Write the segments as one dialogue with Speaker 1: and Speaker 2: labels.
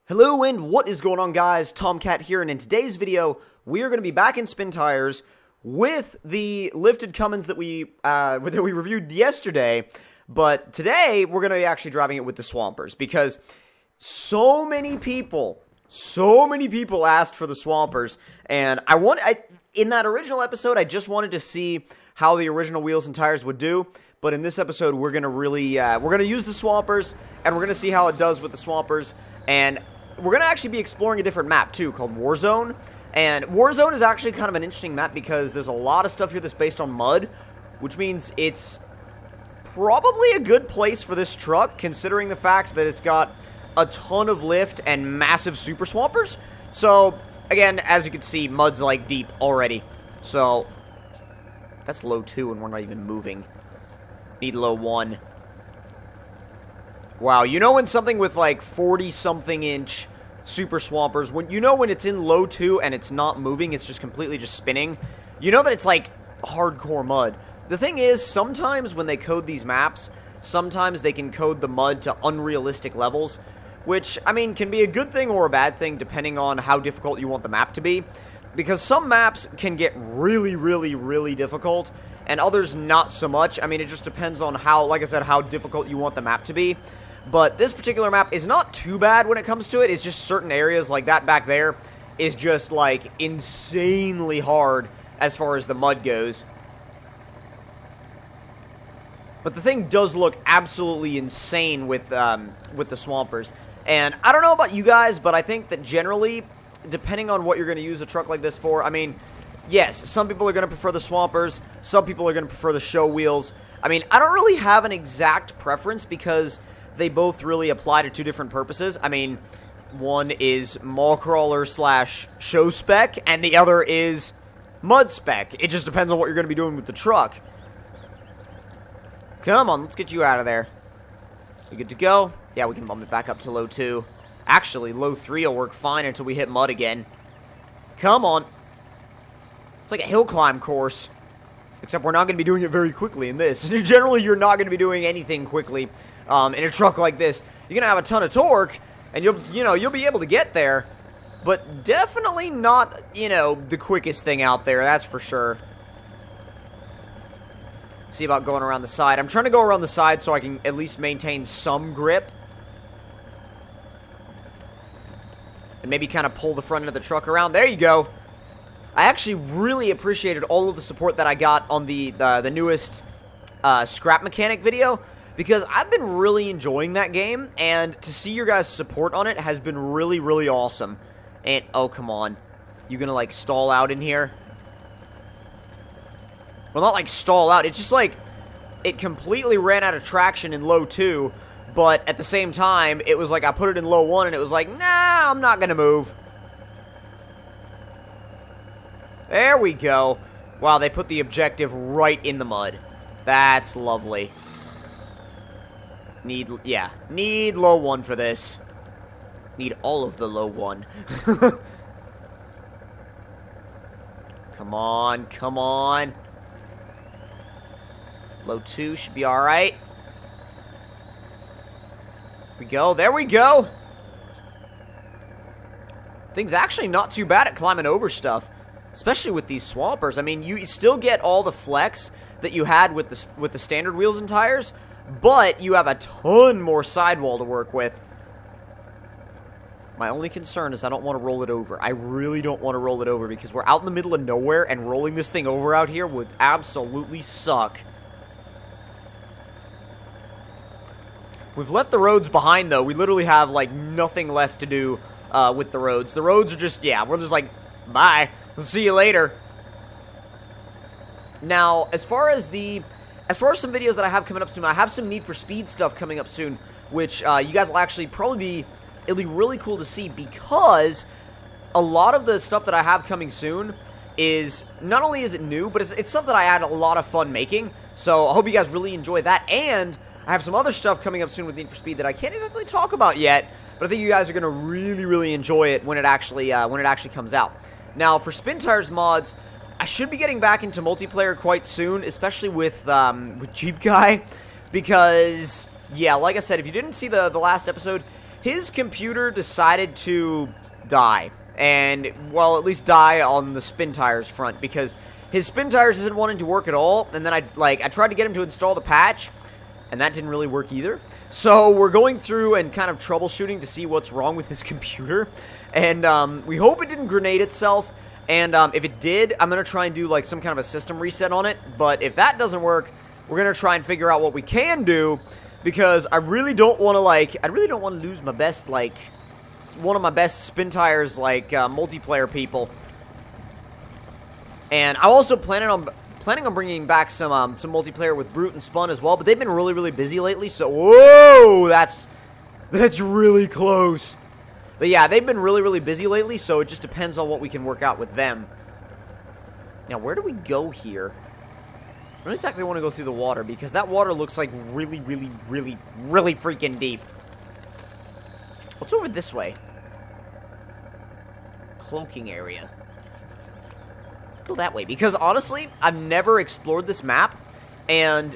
Speaker 1: Hello and what is going on, guys? Tomcat here, and in today's video we are going to be back in Spin Tires with the lifted Cummins that we reviewed yesterday, but today we're going to be actually driving it with the Swampers because so many people asked for the Swampers, and in that original episode I just wanted to see how the original wheels and tires would do. But in this episode, we're going to really, we're going to use the Swampers, and we're going to see how it does with the Swampers. And we're going to actually be exploring a different map, too, called Warzone. And Warzone is actually kind of an interesting map because there's a lot of stuff here that's based on mud, which means it's probably a good place for this truck, considering the fact that it's got a ton of lift and massive super swampers. So, again, as you can see, mud's, like, deep already. So, that's low 2, and we're not even moving. Need low 1. Wow, you know when something with like 40-something inch super swampers, when it's in low 2 and it's not moving, it's just completely just spinning, you know that it's like hardcore mud. The thing is, sometimes when they code these maps, sometimes they can code the mud to unrealistic levels, which, I mean, can be a good thing or a bad thing depending on how difficult you want the map to be. Because some maps can get really, really, really difficult, and others not so much. I mean, it just depends on how, like I said, how difficult you want the map to be. But this particular map is not too bad when it comes to it. It's just certain areas, like that back there, is just, like, insanely hard as far as the mud goes. But the thing does look absolutely insane with the Swampers. And I don't know about you guys, but I think that generally, depending on what you're going to use a truck like this for, I mean, yes, some people are going to prefer the Swampers, some people are going to prefer the show wheels. I mean, I don't really have an exact preference because they both really apply to two different purposes. I mean, one is mall crawler / show spec, and the other is mud spec. It just depends on what you're going to be doing with the truck. Come on, let's get you out of there. We good to go? Yeah, we can bump it back up to low 2. Actually, low 3 will work fine until we hit mud again. Come on. It's like a hill climb course. Except we're not going to be doing it very quickly in this. Generally, you're not going to be doing anything quickly in a truck like this. You're going to have a ton of torque, and you'll be able to get there. But definitely not, the quickest thing out there, that's for sure. See about going around the side. I'm trying to go around the side so I can at least maintain some grip. And maybe kind of pull the front end of the truck around. There you go. I actually really appreciated all of the support that I got on the newest Scrap Mechanic video, because I've been really enjoying that game, and to see your guys' support on it has been really, really awesome. And, oh, come on. You gonna, like, stall out in here? Well, not, like, stall out. It's just, like, it completely ran out of traction in low 2, but at the same time, it was like I put it in low 1, and it was like, nah, I'm not gonna move. There we go. Wow, they put the objective right in the mud. That's lovely. Need low 1 for this. Need all of the low 1. Come on, come on. Low 2 should be alright. We go. There we go. Things actually not too bad at climbing over stuff, especially with these Swampers. I mean, you still get all the flex that you had with the standard wheels and tires, but you have a ton more sidewall to work with. My only concern is I don't want to roll it over. I really don't want to roll it over because we're out in the middle of nowhere, and rolling this thing over out here would absolutely suck. We've left the roads behind, though. We literally have, like, nothing left to do with the roads. The roads are just, yeah, we're just like, bye. We'll see you later. Now, as far as some videos that I have coming up soon, I have some Need for Speed stuff coming up soon, which you guys will actually it'll be really cool to see, because a lot of the stuff that I have coming soon is, not only is it new, but it's stuff that I had a lot of fun making. So I hope you guys really enjoy that, and I have some other stuff coming up soon with Need for Speed that I can't exactly talk about yet, but I think you guys are going to really, really enjoy it when it actually comes out. Now, for Spin Tires mods, I should be getting back into multiplayer quite soon, especially with Jeep Guy, because, yeah, like I said, if you didn't see the last episode, his computer decided to die. And, well, at least die on the spin tires front, because his spin tires isn't wanting to work at all. And then I tried to get him to install the patch, and that didn't really work either. So we're going through and kind of troubleshooting to see what's wrong with his computer. And we hope it didn't grenade itself. And if it did, I'm going to try and do like some kind of a system reset on it. But if that doesn't work, we're going to try and figure out what we can do. Because I really don't want to lose my best, like, one of my best spin tires, like, multiplayer people. And I'm also planning on bringing back some multiplayer with Brute and Spun as well, but they've been really, really busy lately, so, whoa, that's really close. But yeah, they've been really, really busy lately, so it just depends on what we can work out with them. Now, where do we go here? I don't exactly want to go through the water, because that water looks like really, really, really, really freaking deep. What's over this way? Cloaking area. Let's go that way, because honestly, I've never explored this map, and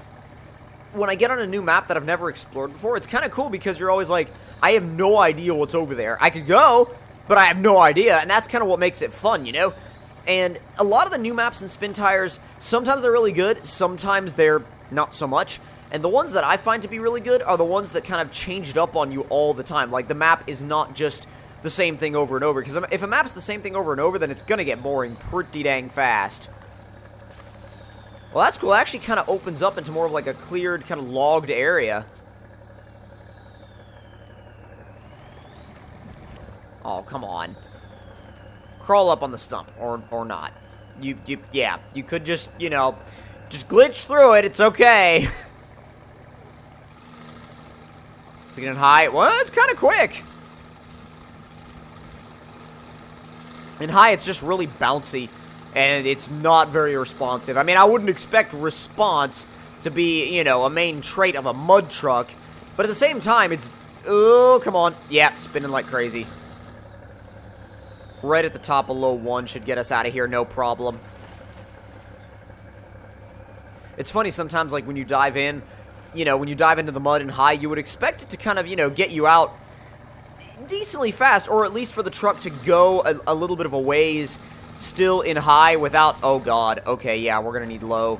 Speaker 1: when I get on a new map that I've never explored before, it's kind of cool, because you're always like, I have no idea what's over there. I could go, but I have no idea, and that's kind of what makes it fun, you know? And a lot of the new maps in Spin Tires, sometimes they're really good, sometimes they're not so much. And the ones that I find to be really good are the ones that kind of change it up on you all the time. Like, the map is not just the same thing over and over. Because if a map's the same thing over and over, then it's going to get boring pretty dang fast. Well, that's cool. It actually kind of opens up into more of like a cleared, kind of logged area. Oh, come on. Crawl up on the stump, or not. Yeah, you could just, you know, just glitch through it. It's okay. Is it getting high? Well, it's kind of quick. In high, it's just really bouncy, and it's not very responsive. I mean, I wouldn't expect response to be, you know, a main trait of a mud truck, but at the same time, it's, oh, come on. Yeah, spinning like crazy. Right at the top of low 1 should get us out of here, no problem. It's funny sometimes, like, when you dive in, you know, when you dive into the mud in high, you would expect it to kind of, you know, get you out decently fast, or at least for the truck to go a little bit of a ways still in high without, oh god, okay, yeah, we're gonna need low.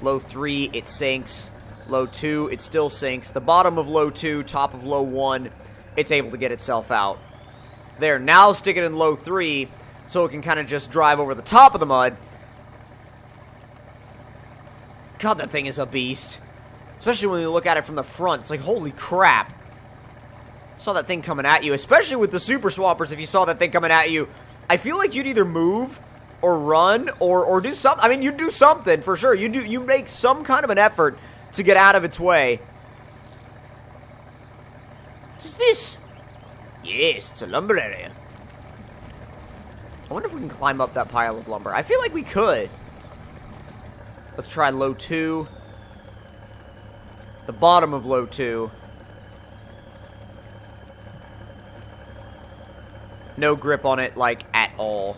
Speaker 1: Low 3, it sinks. Low 2, it still sinks. The bottom of low 2, top of low 1, it's able to get itself out. There, now stick it in low 3, so it can kind of just drive over the top of the mud. God, that thing is a beast. Especially when you look at it from the front. It's like, holy crap. Saw that thing coming at you, especially with the Super Swappers. If you saw that thing coming at you, I feel like you'd either move or run or do something. I mean, you'd do something for sure. You make some kind of an effort to get out of its way. What is this? Yes, it's a lumber area. I wonder if we can climb up that pile of lumber. I feel like we could. Let's try low 2. The bottom of low 2. No grip on it, like, at all.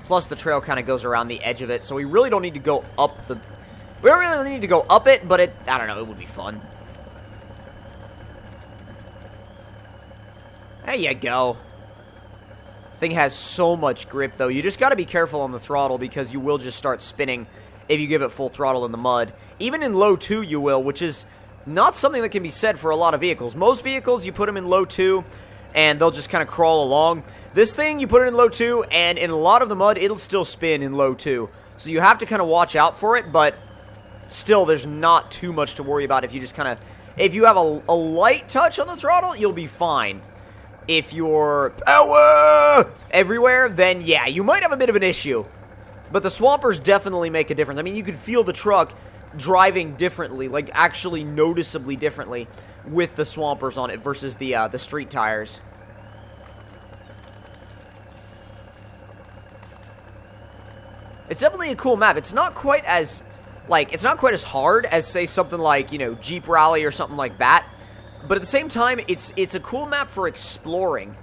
Speaker 1: Plus, the trail kind of goes around the edge of it, so we really don't need to go up the... We don't really need to go up it, but it... I don't know, it would be fun. There you go. Thing has so much grip, though. You just got to be careful on the throttle, because you will just start spinning if you give it full throttle in the mud. Even in low 2, you will, which is not something that can be said for a lot of vehicles. Most vehicles, you put them in low 2, and they'll just kind of crawl along. This thing, you put it in low 2, and in a lot of the mud, it'll still spin in low 2. So you have to kind of watch out for it, but still, there's not too much to worry about if you just kind of... If you have a light touch on the throttle, you'll be fine. If you're power everywhere, then yeah, you might have a bit of an issue. But the Swampers definitely make a difference. I mean, you could feel the truck driving differently, like actually noticeably differently with the Swampers on it versus the street tires. It's definitely a cool map. It's not quite as, like, it's not quite as hard as, say, something like, you know, Jeep Rally or something like that. But at the same time, it's a cool map for exploring.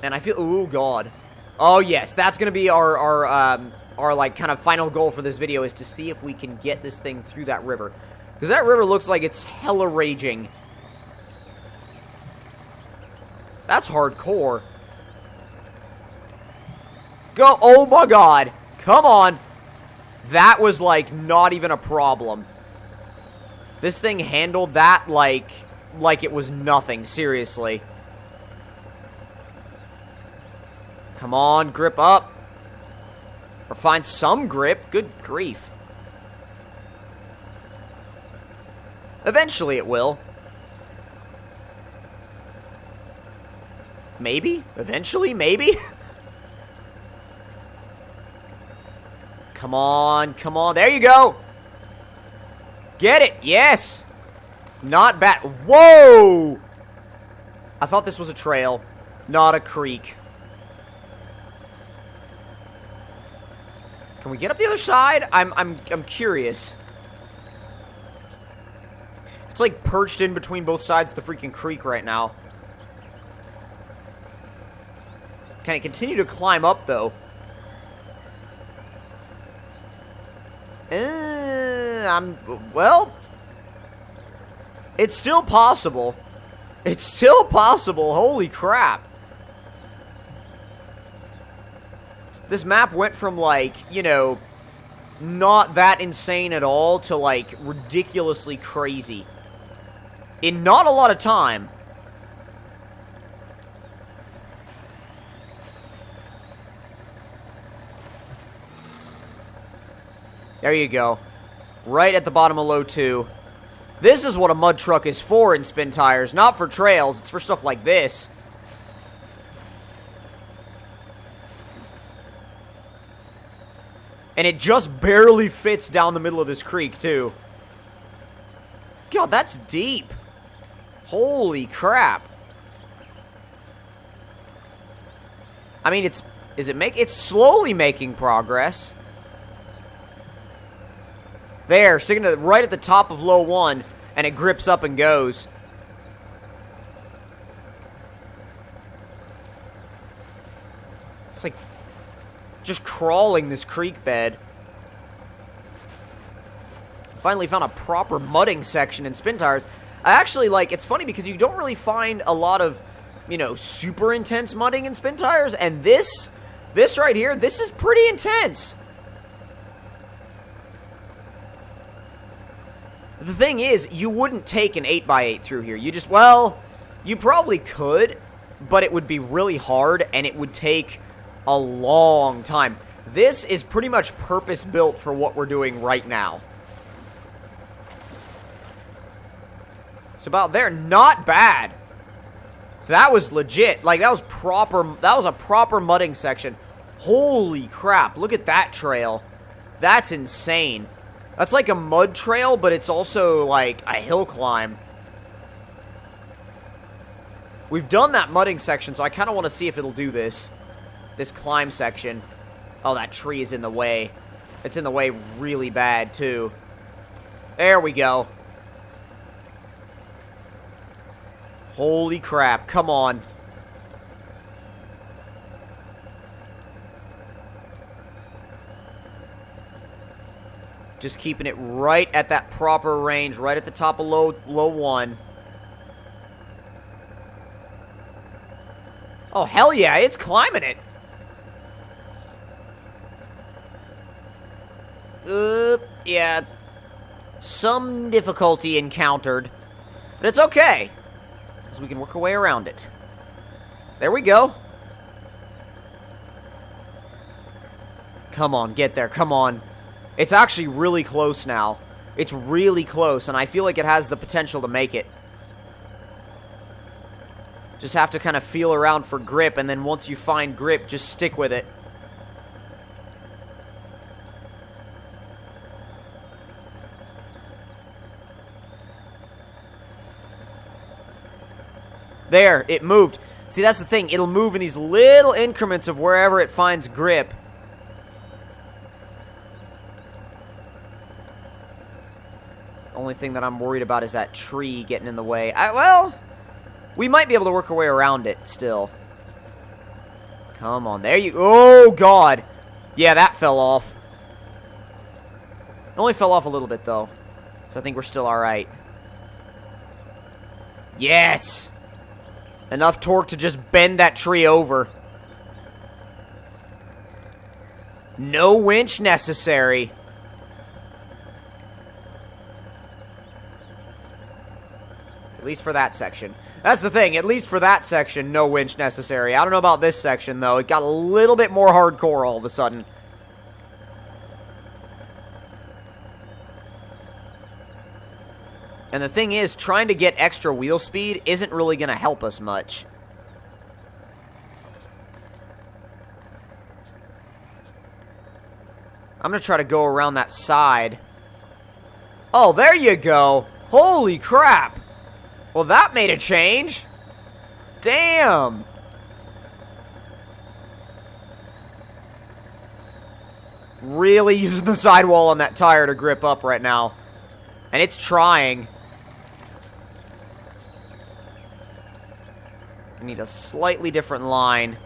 Speaker 1: And I feel, oh god. Oh yes, that's gonna be our like kind of final goal for this video, is to see if we can get this thing through that river. Because that river looks like it's hella raging. That's hardcore. Go. Oh my god. Come on. That was like not even a problem. This thing handled that like it was nothing. Seriously. Come on. Grip up. Or find some grip. Good grief. Eventually it will. Maybe? Eventually? Maybe? Come on, come on. There you go. Get it. Yes. Not bad. Whoa! I thought this was a trail, not a creek. Can we get up the other side? I'm curious. It's like perched in between both sides of the freaking creek right now. Can it continue to climb up, though? Well, it's still possible. It's still possible. Holy crap. This map went from, like, you know, not that insane at all to, like, ridiculously crazy. In not a lot of time. There you go. Right at the bottom of low 2. This is what a mud truck is for in spin tires. Not for trails. It's for stuff like this. And it just barely fits down the middle of this creek, too. God, that's deep. Holy crap. I mean, it's slowly making progress. There, sticking to right at the top of low 1, and it grips up and goes. It's like just crawling this creek bed. Finally found a proper mudding section in spin tires. I actually like, it's funny because you don't really find a lot of, you know, super intense mudding in spin tires, and this right here, this is pretty intense. The thing is, you wouldn't take an 8x8 through here. You just, well, you probably could, but it would be really hard, and it would take a long time. This is pretty much purpose-built for what we're doing right now. It's about there. Not bad. That was legit. Like, that was a proper mudding section. Holy crap. Look at that trail. That's insane. That's like a mud trail, but it's also like a hill climb. We've done that mudding section, so I kind of want to see if it'll do this. This climb section. Oh, that tree is in the way. It's in the way really bad, too. There we go. Holy crap. Come on. Just keeping it right at that proper range, right at the top of low 1. Oh, hell yeah, it's climbing it. Yeah, it's some difficulty encountered. But it's okay, because we can work our way around it. There we go. Come on, get there, come on. It's actually really close now. It's really close, and I feel like it has the potential to make it. Just have to kind of feel around for grip, and then once you find grip, just stick with it. There, it moved. See, that's the thing. It'll move in these little increments of wherever it finds grip. Only thing that I'm worried about is that tree getting in the way. Well, we might be able to work our way around it still. Come on, there you... Oh, God. Yeah, that fell off. It only fell off a little bit, though. So I think we're still alright. Yes! Enough torque to just bend that tree over. No winch necessary. At least for that section. That's the thing, at least for that section, no winch necessary. I don't know about this section, though. It got a little bit more hardcore all of a sudden. And the thing is, trying to get extra wheel speed isn't really going to help us much. I'm going to try to go around that side. Oh, there you go. Holy crap. Well, that made a change. Damn. Really using the sidewall on that tire to grip up right now. And it's trying. I need a slightly different line.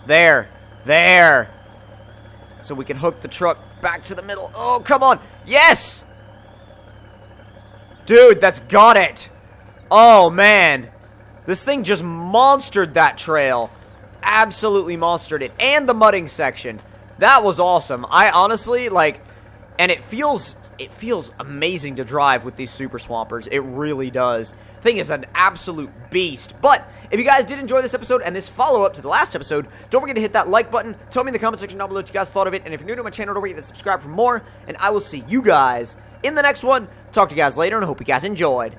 Speaker 1: There. There. So we can hook the truck back to the middle. Oh, come on. Yes! Dude, that's got it. Oh, man. This thing just monstered that trail. Absolutely monstered it. And the mudding section. That was awesome. I honestly, like, and it feels amazing to drive with these Super Swampers. It really does. Thing is an absolute beast. But if you guys did enjoy this episode and this follow-up to the last episode, don't forget to hit that like button. Tell me in the comment section down below what you guys thought of it. And if you're new to my channel, don't forget to subscribe for more. And I will see you guys in the next one. Talk to you guys later, and I hope you guys enjoyed.